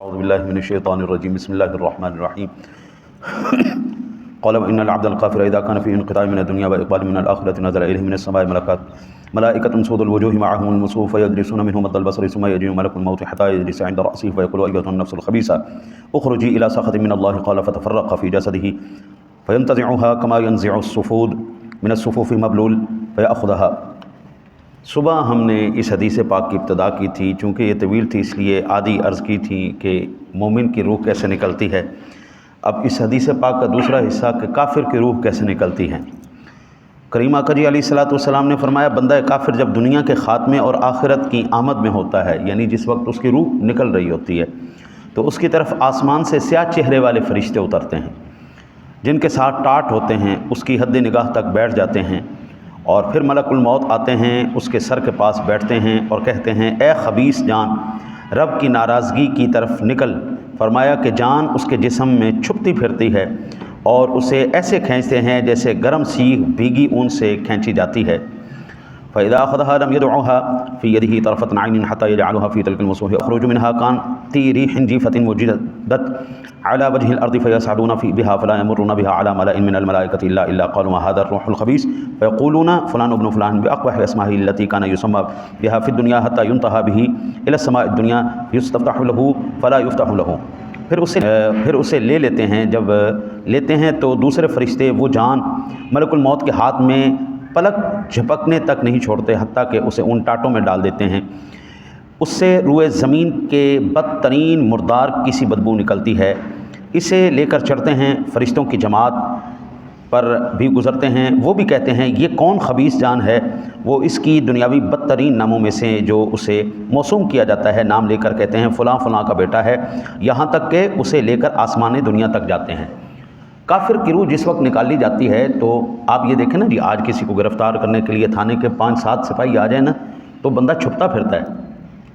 اعوذ باللہ من الشیطان الرجیم بسم اللہ الرحمن الرحیم قال وان العبد القافر اذا كان في انقطاع من الدنيا واقبال من الاخرة نزل اليه من السماء ملائكة سود الوجوه معهم المصوف فيدرسون منه مد البصر ثم يجيء ملك الموت حتى يجلس عند رأسه فيقول ايتها النفس الخبيثة اخرجي الى سخط من الله قال فتفرق في جسده فينتزعها كما ينزع الصفود من الصفوف مبلول فيأخذها۔ صبح ہم نے اس حدیث پاک کی ابتدا کی تھی، چونکہ یہ طویل تھی اس لیے آدھی عرض کی تھی کہ مومن کی روح کیسے نکلتی ہے۔ اب اس حدیث پاک کا دوسرا حصہ کہ کافر کی روح کیسے نکلتی ہے۔ کریم آقا جی علیہ الصلوۃ والسلام نے فرمایا بندہ کافر جب دنیا کے خاتمے اور آخرت کی آمد میں ہوتا ہے، یعنی جس وقت اس کی روح نکل رہی ہوتی ہے، تو اس کی طرف آسمان سے سیاہ چہرے والے فرشتے اترتے ہیں جن کے ساتھ ٹاٹ ہوتے ہیں، اس کی حد نگاہ تک بیٹھ جاتے ہیں، اور پھر ملک الموت آتے ہیں، اس کے سر کے پاس بیٹھتے ہیں اور کہتے ہیں اے خبیث جان، رب کی ناراضگی کی طرف نکل۔ فرمایا کہ جان اس کے جسم میں چھپتی پھرتی ہے اور اسے ایسے کھینچتے ہیں جیسے گرم سیخ بھیگی اون سے کھینچی جاتی ہے۔ فَإِذَا أَخَذَهَا لَمْ يَدْعُهَا فِي يَدِهِ طَرْفَةَ عَيْنٍ حَتَّى يَجْعَلُهَا فِي تِلْكَ الْمُصْحَفِ يَخْرُجُ مِنْهَا كَأَنْطِي رِيحٍ جِيفَةٍ وُجِدَتْ على وجه الأرض فيصعدون بها فلا يمرون بها على ملأ من الملائكة إلا قالوا ما هذا الروح الخبيث فيقولون فلان ابن فلان بأقبح أسمائه التي كان يسمى بها في الدنيا حتى ينتهى به إلى السماء الدنيا يستفتح له فلا يفتح له۔ پھر اسے لے لیتے ہیں، جب لیتے ہیں تو دوسرے فرشتے وہ جان ملک الموت کے ہاتھ میں پلک جھپکنے تک نہیں چھوڑتے حتیٰ کہ اسے ان ٹاٹوں میں ڈال دیتے ہیں۔ اس سے روئے زمین کے بدترین مردار کی سی بدبو نکلتی ہے۔ اسے لے کر چڑھتے ہیں، فرشتوں کی جماعت پر بھی گزرتے ہیں، وہ بھی کہتے ہیں یہ کون خبیث جان ہے، وہ اس کی دنیاوی بدترین ناموں میں سے جو اسے موسوم کیا جاتا ہے نام لے کر کہتے ہیں فلاں فلاں کا بیٹا ہے، یہاں تک کہ اسے لے کر آسمان دنیا تک جاتے ہیں۔ کافر کی روح جس وقت نکالی جاتی ہے تو آپ یہ دیکھیں نا جی، آج کسی کو گرفتار کرنے کے لیے تھانے کے 5-7 سپاہی آ جائیں نا تو بندہ چھپتا پھرتا ہے،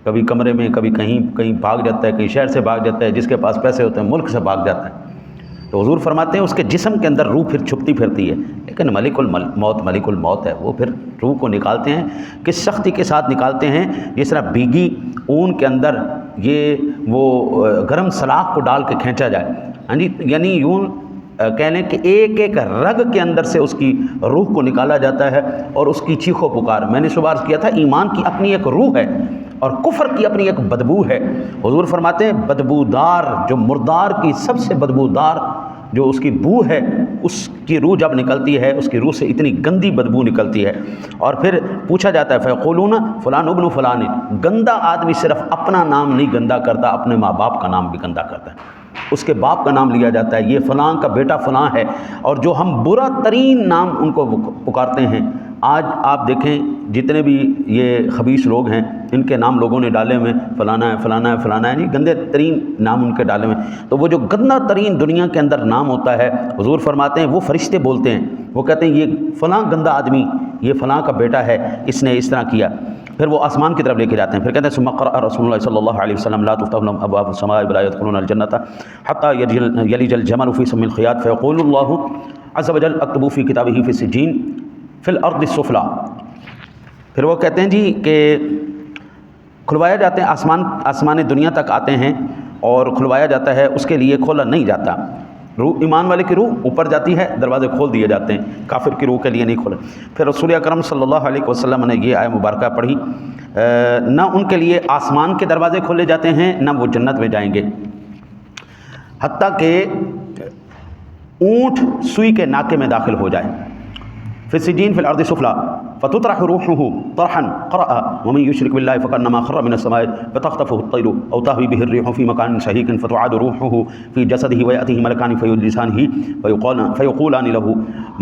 کبھی کمرے میں، کبھی کہیں بھاگ جاتا ہے، کہیں شہر سے بھاگ جاتا ہے، جس کے پاس پیسے ہوتے ہیں ملک سے بھاگ جاتا ہے۔ تو حضور فرماتے ہیں اس کے جسم کے اندر روح پھر چھپتی پھرتی ہے، لیکن ملک الموت ہے، وہ پھر روح کو نکالتے ہیں، کس سختی کے ساتھ نکالتے ہیں، جس طرح بھیگی اون کے اندر یہ وہ گرم سلاخ کو ڈال کے کھینچا جائے، ہاں جی، یعنی یوں کہہ لیں کہ ایک ایک رگ کے اندر سے اس کی روح کو نکالا جاتا ہے اور اس کی چیخ و پکار۔ میں نے صبح عرض کیا تھا ایمان کی اپنی ایک روح ہے اور کفر کی اپنی ایک بدبو ہے۔ حضور فرماتے ہیں بدبودار، جو مردار کی سب سے بدبودار جو اس کی بو ہے، اس کی روح جب نکلتی ہے، اس کی روح سے اتنی گندی بدبو نکلتی ہے، اور پھر پوچھا جاتا ہے فیقولون فلان ابن فلان۔ گندا آدمی صرف اپنا نام نہیں گندا کرتا، اپنے ماں باپ کا نام بھی گندا کرتا ہے، اس کے باپ کا نام لیا جاتا ہے، یہ فلاں کا بیٹا فلاں ہے، اور جو ہم برا ترین نام ان کو پکارتے ہیں۔ آج آپ دیکھیں جتنے بھی یہ خبیث لوگ ہیں ان کے نام لوگوں نے ڈالے ہوئے فلانا ہے فلانا ہے فلانا ہے، نہیں، گندے ترین نام ان کے ڈالے ہوئے۔ تو وہ جو گندا ترین دنیا کے اندر نام ہوتا ہے، حضور فرماتے ہیں وہ فرشتے بولتے ہیں، وہ کہتے ہیں یہ فلاں گندا آدمی، یہ فلاں کا بیٹا ہے، اس نے اس طرح کیا۔ پھر وہ آسمان کی طرف لے کے جاتے ہیں، پھر کہتے ہیں ثم قرأ رسول اللہ صلی اللہ علیہ وسلم لا تفتح لهم ابواب السماء ولا يدخلون الجنة حتى يلج الجمل في سم الخياط فيقول الله عز وجل اكتبوا في كتابه في السجين في الارض السفلى۔ پھر وہ کہتے ہیں جی کہ کھلوایا جاتے ہیں، آسمان دنیا تک آتے ہیں اور کھلوایا جاتا ہے، اس کے لیے کھولا نہیں جاتا۔ روح ایمان والے کی روح اوپر جاتی ہے، دروازے کھول دیے جاتے ہیں، کافر کی روح کے لیے نہیں کھولے۔ پھر رسول اکرم صلی اللہ علیہ وسلم نے یہ آیت مبارکہ پڑھی، نہ ان کے لیے آسمان کے دروازے کھولے جاتے ہیں نہ وہ جنت میں جائیں گے، حتیٰ کہ اونٹ سوئی کے ناکے میں داخل ہو جائے۔ فی السجین فی الارض سفلا فتطرح روحه طرحا قرأ ومن يشرك بالله فكأنما خر من السماء فتخطفه الطير او تهوي به الريح في مكان شهيق فتعاد روحه في جسده ويأتيه ملكان فيجلسانه فيقولان له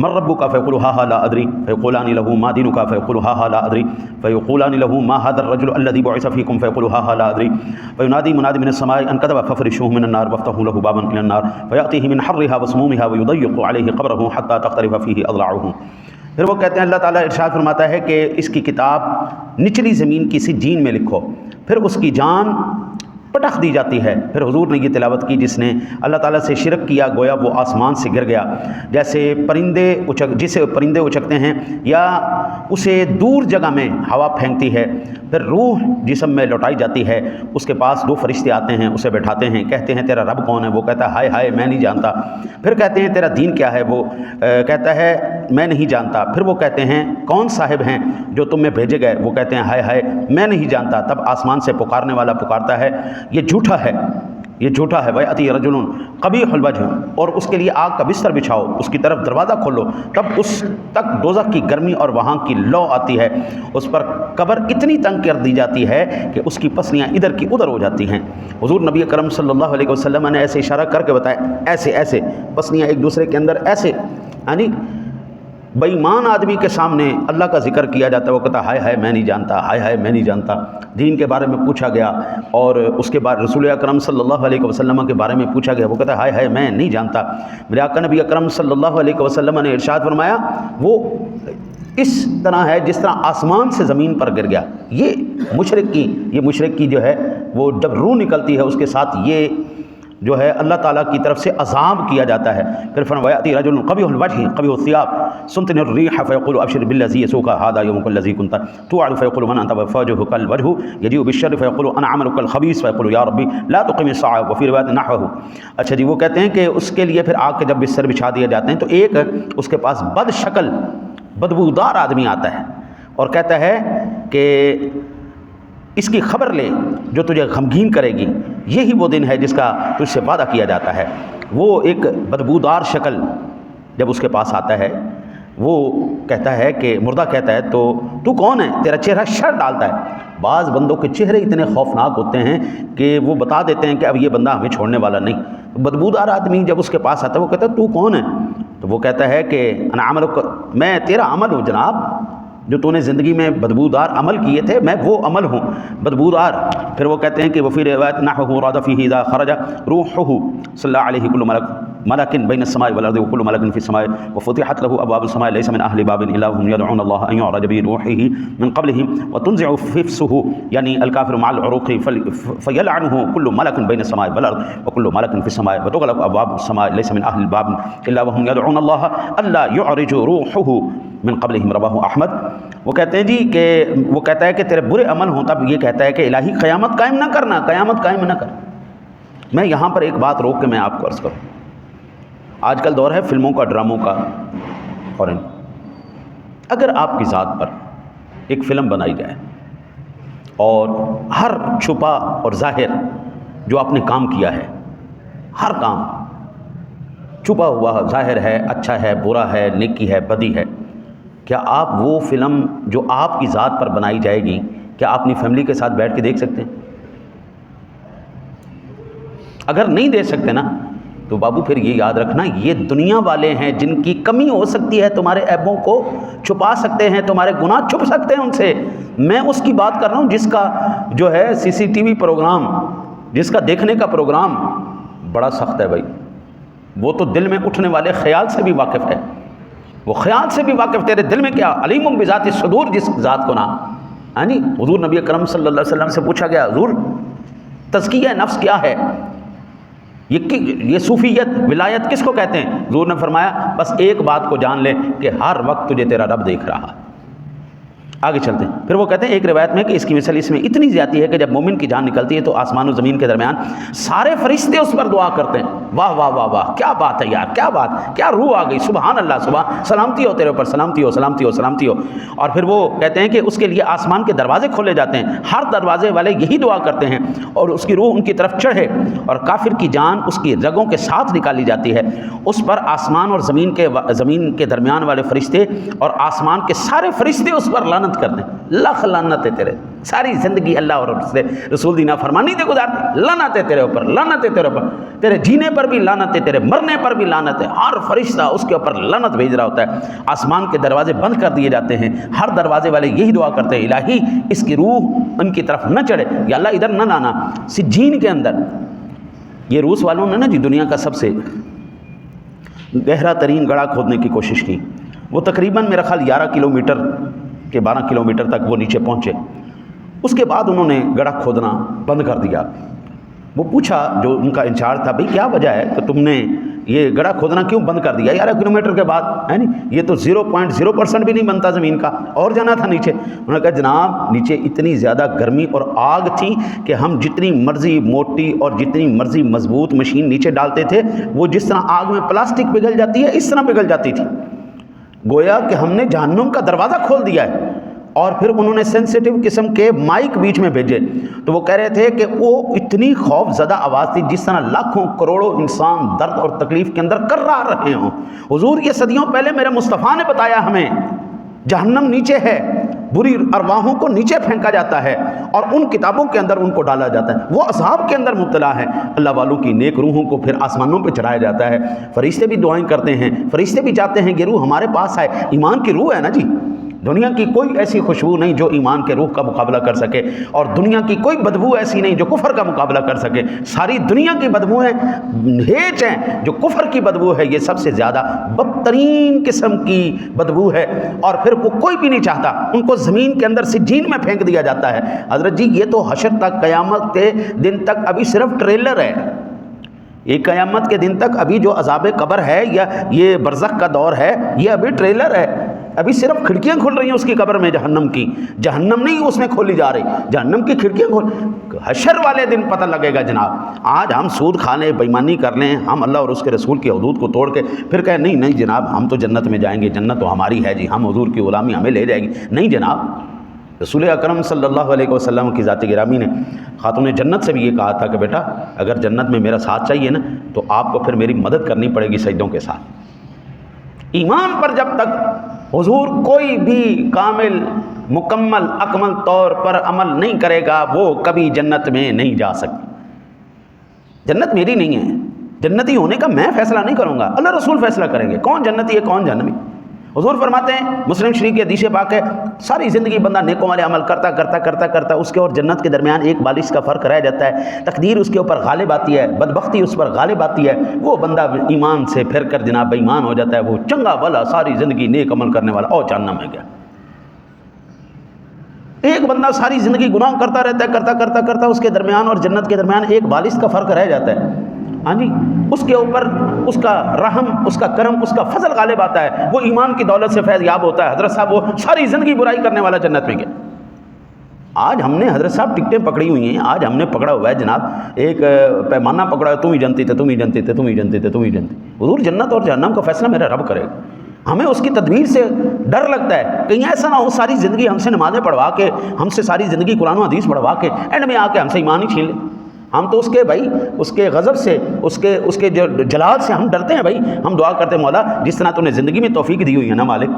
من ربك فيقول ها لا أدري فيقولان له ما دينك فيقول ها لا أدري فيقولان له ما هذا الرجل الذي بعث فيكم فيقول ها لا أدري فينادي مناد من السماء أن كذب ففرشوه من النار وافتحوا له بابا إلى النار فيأتيه من حرها وسمومها ويضيق عليه قبره حتى تقترب فيه أضلاعه۔ پھر وہ کہتے ہیں اللہ تعالیٰ ارشاد فرماتا ہے کہ اس کی کتاب نچلی زمین کی سجین میں لکھو، پھر اس کی جان پٹخ دی جاتی ہے۔ پھر حضور نے یہ تلاوت کی، جس نے اللہ تعالیٰ سے شرک کیا گویا وہ آسمان سے گر گیا، جیسے جسے پرندے اچکتے ہیں یا اسے دور جگہ میں ہوا پھینکتی ہے، پھر روح جسم میں لوٹائی جاتی ہے، اس کے پاس 2 فرشتے آتے ہیں، اسے بٹھاتے ہیں، کہتے ہیں تیرا رب کون ہے؟ وہ کہتا ہے ہائے ہائے میں نہیں جانتا۔ پھر کہتے ہیں تیرا دین کیا ہے؟ وہ کہتا ہے میں نہیں جانتا۔ پھر وہ کہتے ہیں کون صاحب ہیں جو تم میں بھیجے گئے؟ وہ کہتے ہیں ہائے ہائے میں نہیں جانتا۔ تب آسمان سے پکارنے والا پکارتا ہے یہ جھوٹا ہے، یہ جھوٹا ہے، وَيَأْتِي رَجُلٌ قَبِيحُ الْوَجْهِ، اور اس کے لیے آگ کا بستر بچھاؤ، اس کی طرف دروازہ کھولو، تب اس تک دوزخ کی گرمی اور وہاں کی لو آتی ہے، اس پر قبر اتنی تنگ کر دی جاتی ہے کہ اس کی پسلیاں ادھر کی ادھر ہو جاتی ہیں۔ حضور نبی اکرم صلی اللہ علیہ وسلم نے ایسے اشارہ کر کے بتایا، ایسے ایسے پسلیاں ایک دوسرے کے اندر ایسے، یعنی بے ایمان آدمی کے سامنے اللہ کا ذکر کیا جاتا ہے، وہ کہتا ہائے ہائے میں نہیں جانتا، ہائے ہائے میں نہیں جانتا۔ دین کے بارے میں پوچھا گیا اور اس کے بعد رسول اکرم صلی اللہ علیہ وسلم کے بارے میں پوچھا گیا، وہ کہتا ہائے ہائے میں نہیں جانتا۔ میرے آقا نبی اکرم صلی اللہ علیہ وسلم نے ارشاد فرمایا وہ اس طرح ہے جس طرح آسمان سے زمین پر گر گیا۔ یہ مشرک کی جو ہے وہ جب روح نکلتی ہے اس کے ساتھ یہ جو ہے اللہ تعالیٰ کی طرف سے عذاب کیا جاتا ہے۔ پھر فرمایا وَيَأْتِي رَجُلٌ قَبِيحُ الْوَجْهِ قَبِيحُ الثِّيَابِ سُنْتِنِ الرِّيحَ فَيَقُولُ أَبْشِرْ بِالَّذِي يَسُوءُكَ هَذَا يَوْمُكَ الَّذِي كُنْتَ تُوعَدُ فَيَقُولُ مَنْ أَنْتَ فَوَجْهُكَ الْوَجْهُ يَجِيءُ بِالشَّرِّ فَيَقُولُ أَنَا عَمَلُكَ الْخَبِيثُ فَيَقُولُ يَا رَبِّي لَا تُقِمِ السَّاعَةَ وَفِي رِوَايَةٍ نَحْوَهُ۔ اچھا جی، وہ کہتے ہیں کہ اس کے لیے پھر آگ کے جب بستر بچھا دیے جاتے ہیں تو ایک اس کے پاس بد شکل بدبودار آدمی آتا ہے اور کہتا ہے کہ اس کی خبر لے جو تجھے غمگین کرے گی، یہی وہ دن ہے جس کا تجھ سے وعدہ کیا جاتا ہے۔ وہ ایک بدبودار شکل جب اس کے پاس آتا ہے، وہ کہتا ہے کہ مردہ کہتا ہے تو کون ہے؟ تیرا چہرہ شر ڈالتا ہے۔ بعض بندوں کے چہرے اتنے خوفناک ہوتے ہیں کہ وہ بتا دیتے ہیں کہ اب یہ بندہ ہمیں چھوڑنے والا نہیں۔ بدبودار آدمی جب اس کے پاس آتا ہے وہ کہتا ہے تو کون ہے؟ تو وہ کہتا ہے کہ انا عملک، میں تیرا عمل ہوں جناب، جو تو نے زندگی میں بدبودار عمل کیے تھے میں وہ عمل ہوں بدبودار۔ پھر وہ کہتے ہیں کہ وفی روایت نحوہ راد فیہ اذا خرج روحہ صلی اللہ علیہ کل ملک بین السماء والارض وکل ملک فی السماء وفتحت له ابواب السماء ليس من اهل باب الا هم يدعون الله ان يعرج بروحه من قبلهم وتنزع ففسه، یعنی الکافر مع العروق فیلعنه کل ملک بین السماء والارض وکل ملک فی السماء وتغلق ابواب السماء ليس من اهل باب الا وهم يدعون الله الا يعرج روحه من قبلهم، رواہ احمد۔ وہ کہتے ہیں جی کہ وہ کہتا ہے کہ تیرے برے عمل ہوں، تب یہ کہتا ہے کہ الہی قیامت قائم نہ کرنا، قیامت قائم نہ کر۔ میں یہاں پر ایک بات روک کے میں آپ کو عرض کروں، آج کل دور ہے فلموں کا، ڈراموں کا، اور اگر آپ کی ذات پر ایک فلم بنائی جائے اور ہر چھپا اور ظاہر جو آپ نے کام کیا ہے، ہر کام چھپا ہوا ظاہر ہے، اچھا ہے، برا ہے، نیکی ہے، بدی ہے، کیا آپ وہ فلم جو آپ کی ذات پر بنائی جائے گی کیا آپ اپنی فیملی کے ساتھ بیٹھ کے دیکھ سکتے ہیں؟ اگر نہیں دیکھ سکتے نا تو بابو پھر یہ یاد رکھنا یہ دنیا والے ہیں جن کی کمی ہو سکتی ہے، تمہارے عیبوں کو چھپا سکتے ہیں، تمہارے گناہ چھپ سکتے ہیں ان سے۔ میں اس کی بات کر رہا ہوں جس کا جو ہے CCTV پروگرام، جس کا دیکھنے کا پروگرام بڑا سخت ہے بھائی، وہ تو دل میں اٹھنے والے خیال سے بھی واقف ہے، وہ خیال سے بھی واقف، تیرے دل میں کیا علیم بذات الصدور، جس ذات کو نا یعنی حضور نبی اکرم صلی اللہ علیہ وسلم سے پوچھا گیا حضور تزکیہ نفس کیا ہے، یہ صوفیت ولایت کس کو کہتے ہیں؟ حضور نے فرمایا بس ایک بات کو جان لے کہ ہر وقت تجھے تیرا رب دیکھ رہا۔ آگے چلتے ہیں، پھر وہ کہتے ہیں ایک روایت میں کہ اس کی مثال اس میں اتنی زیادتی ہے کہ جب مومن کی جان نکلتی ہے تو آسمان و زمین کے درمیان سارے فرشتے اس پر دعا کرتے ہیں، واہ واہ واہ واہ کیا بات ہے یار، کیا بات، کیا روح آ گئی، سبحان اللہ، صبح سلامتی ہو تیرے اوپر، سلامتی ہو، سلامتی ہو، سلامتی ہو۔ اور پھر وہ کہتے ہیں کہ اس کے لیے آسمان کے دروازے کھولے جاتے ہیں، ہر دروازے والے یہی دعا کرتے ہیں اور اس کی روح ان کی طرف چڑھے، اور کافر کی جان اس کی رگوں کے ساتھ نکالی جاتی ہے۔ اس پر آسمان اور زمین کے درمیان والے فرشتے اور آسمان کے سارے فرشتے اس پر لعنت کرتے ہیں، لاکھ لعنت ہے تیرے، ساری زندگی اللہ اور رسول دی نافرمانی سے گزارتے، لعنت ہے تیرے اوپر، لعنت ہے تیرے اوپر، تیرے جینے پر بھی لعنت ہے، تیرے مرنے پر بھی لعنت ہے، ہر فرشتہ اس کے اوپر لعنت بھیج رہا ہوتا ہے۔ آسمان کے دروازے بند کر دیے جاتے ہیں، ہر دروازے والے یہی دعا کرتے ہیں الہی اس کی روح ان کی طرف نہ چڑھے، یا اللہ ادھر نہ لانا۔ سجین کے اندر یہ روس والوں نے نا جی دنیا کا سب سے گہرا ترین گڑھا کھودنے کی کوشش کی، وہ تقریباً میرا خیال 11 کلومیٹر کے 12 کلومیٹر تک وہ نیچے پہنچے، اس کے بعد انہوں نے گڑھا کھودنا بند کر دیا، وہ پوچھا جو ان کا انچارج تھا، بھئی کیا وجہ ہے کہ تم نے یہ گڑھا کھودنا کیوں بند کر دیا 11 کلومیٹر کے بعد، ہے نہیں، یہ تو 0.0% بھی نہیں بنتا زمین کا، اور جانا تھا نیچے۔ انہوں نے کہا جناب نیچے اتنی زیادہ گرمی اور آگ تھی کہ ہم جتنی مرضی موٹی اور جتنی مرضی مضبوط مشین نیچے ڈالتے تھے وہ جس طرح آگ میں پلاسٹک پگھل جاتی ہے اس طرح پگھل جاتی تھی۔ گویا کہ ہم نے جہنم کا دروازہ کھول دیا ہے۔ اور پھر انہوں نے سینسیٹیو قسم کے مائک بیچ میں بھیجے، تو وہ کہہ رہے تھے کہ وہ اتنی خوف زدہ آواز تھی جس طرح لاکھوں کروڑوں انسان درد اور تکلیف کے اندر کرا رہے ہوں۔ حضور یہ صدیوں پہلے میرے مصطفیٰ نے بتایا ہمیں جہنم نیچے ہے، بری ارواحوں کو نیچے پھینکا جاتا ہے اور ان کتابوں کے اندر ان کو ڈالا جاتا ہے، وہ عذاب کے اندر مبتلا ہے۔ اللہ والوں کی نیک روحوں کو پھر آسمانوں پہ چڑھایا جاتا ہے، فرشتے بھی دعائیں کرتے ہیں، فرشتے بھی چاہتے ہیں کہ روح ہمارے پاس آئے۔ ایمان کی روح ہے نا جی، دنیا کی کوئی ایسی خوشبو نہیں جو ایمان کے روح کا مقابلہ کر سکے، اور دنیا کی کوئی بدبو ایسی نہیں جو کفر کا مقابلہ کر سکے۔ ساری دنیا کی بدبویں ہیچ ہیں، جو کفر کی بدبو ہے یہ سب سے زیادہ بدترین قسم کی بدبو ہے، اور پھر وہ کوئی بھی نہیں چاہتا، ان کو زمین کے اندر سجین میں پھینک دیا جاتا ہے۔ حضرت جی یہ تو حشر تک، قیامت کے دن تک ابھی صرف ٹریلر ہے۔ یہ قیامت کے دن تک ابھی جو عذاب قبر ہے یا یہ برزخ کا دور ہے یہ ابھی ٹریلر ہے، ابھی صرف کھڑکیاں کھل رہی ہیں اس کی قبر میں، جہنم کی، جہنم نہیں اس میں کھولی جا رہی، جہنم کی کھڑکیاں کھول۔ حشر والے دن پتہ لگے گا جناب۔ آج ہم سود کھا لیں، بےایمانی کر لیں، ہم اللہ اور اس کے رسول کی حدود کو توڑ کے پھر کہیں نہیں نہیں جناب ہم تو جنت میں جائیں گے، جنت تو ہماری ہے جی، ہم حضور کی غلامی ہمیں لے جائے گی، نہیں جناب۔ رسول اکرم صلی اللہ علیہ وسلم کی ذات گرامی نے خاتون جنت سے بھی یہ کہا تھا کہ بیٹا اگر جنت میں میرا ساتھ چاہیے نا تو آپ کو پھر میری مدد کرنی پڑے گی سجدوں کے ساتھ۔ ایمان پر جب تک حضور کوئی بھی کامل مکمل اکمل طور پر عمل نہیں کرے گا وہ کبھی جنت میں نہیں جا سکتی۔ جنت میری نہیں ہے، جنتی ہونے کا میں فیصلہ نہیں کروں گا، اللہ رسول فیصلہ کریں گے کون جنتی ہے کون جہنمی۔ حضور فرماتے ہیں، مسلم شریف کی حدیث پاک ہے، ساری زندگی بندہ نیکوں والے عمل کرتا کرتا کرتا کرتا اس کے اور جنت کے درمیان ایک بالش کا فرق رہ جاتا ہے، تقدیر اس کے اوپر غالب آتی ہے، بدبختی اس پر غالب آتی ہے، وہ بندہ ایمان سے پھر کر جناب بے ایمان ہو جاتا ہے، وہ چنگا بھلا ساری زندگی نیک عمل کرنے والا اور جہنم میں گیا۔ ایک بندہ ساری زندگی گناہ کرتا رہتا ہے، کرتا کرتا کرتا اس کے درمیان اور جنت کے درمیان ایک بالش کا فرق رہ جاتا ہے، ہاں جی، اس کے اوپر اس کا رحم، اس کا کرم، اس کا فضل غالب آتا ہے، وہ ایمان کی دولت سے فیض یاب ہوتا ہے۔ حضرت صاحب وہ ساری زندگی برائی کرنے والا جنت میں گیا۔ آج ہم نے حضرت صاحب ٹکٹیں پکڑی ہوئی ہیں، آج ہم نے پکڑا ہوا ہے جناب ایک پیمانہ پکڑا ہے، تم ہی جنتی تھے، تم ہی جنتی تھے، تم ہی جنتی تھے، تم ہی جنتی۔ حضور جنت اور جہنم کا فیصلہ میرا رب کرے گا۔ ہمیں اس کی تدبیر سے ڈر لگتا ہے، کہیں ایسا نہ ہو ساری زندگی ہم سے نمازیں پڑھوا کے، ہم سے ساری زندگی قرآن و حدیث پڑھوا کے اینڈ میں آ کے ہم سے ایمان ہی چھین لیں۔ ہم تو اس کے بھائی اس کے غضب سے، اس کے جو جلال سے ہم ڈرتے ہیں بھائی۔ ہم دعا کرتے ہیں مولا جس طرح تو نے زندگی میں توفیق دی ہوئی ہے نا مالک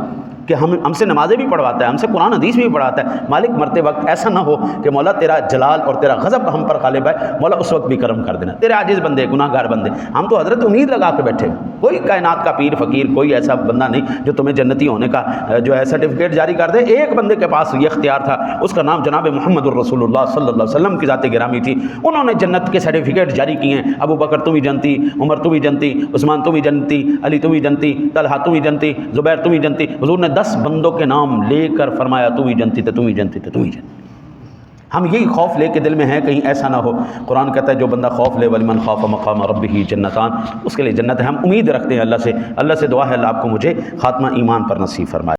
کہ ہم سے نمازیں بھی پڑھواتا ہے، ہم سے قرآن حدیث بھی پڑھاتا ہے، مالک مرتے وقت ایسا نہ ہو کہ مولا تیرا جلال اور تیرا غضب ہم پر غالب ہے، مولا اس وقت بھی کرم کر دینا، تیرے عاجز بندے گناہ گار بندے۔ ہم تو حضرت امید لگا کے بیٹھے، کوئی کائنات کا پیر فقیر کوئی ایسا بندہ نہیں جو تمہیں جنتی ہونے کا جو ہے سرٹیفکیٹ جاری کر دے۔ ایک بندے کے پاس یہ اختیار تھا، اس کا نام جناب محمد الرسول اللہ صلی اللہ علیہ وسلم کی ذات گرامی تھی، انہوں نے جنت کے سرٹیفکیٹ جاری کیے ہیں۔ ابو بکر تم ہی جنتی، عمر تم ہی جنتی، عثمان تم ہی جنتی، علی تم ہی جنتی، طلحہ تم ہی جنتی، زبیر تم ہی جنتی۔ حضور نے 10 بندوں کے نام لے کر فرمایا تم ہی جنتی تھے، تم ہی جنتی تھے، تم ہی جنتی۔ ہم یہی خوف لے کے دل میں ہیں کہیں ایسا نہ ہو۔ قرآن کہتا ہے جو بندہ خوف لے وَلِمَنْ خَافَ مَقَامَ رَبِّهِ جنتان، اس کے لیے جنت ہے۔ ہم امید رکھتے ہیں اللہ سے دعا ہے اللہ آپ کو مجھے خاتمہ ایمان پر نصیب فرمائے۔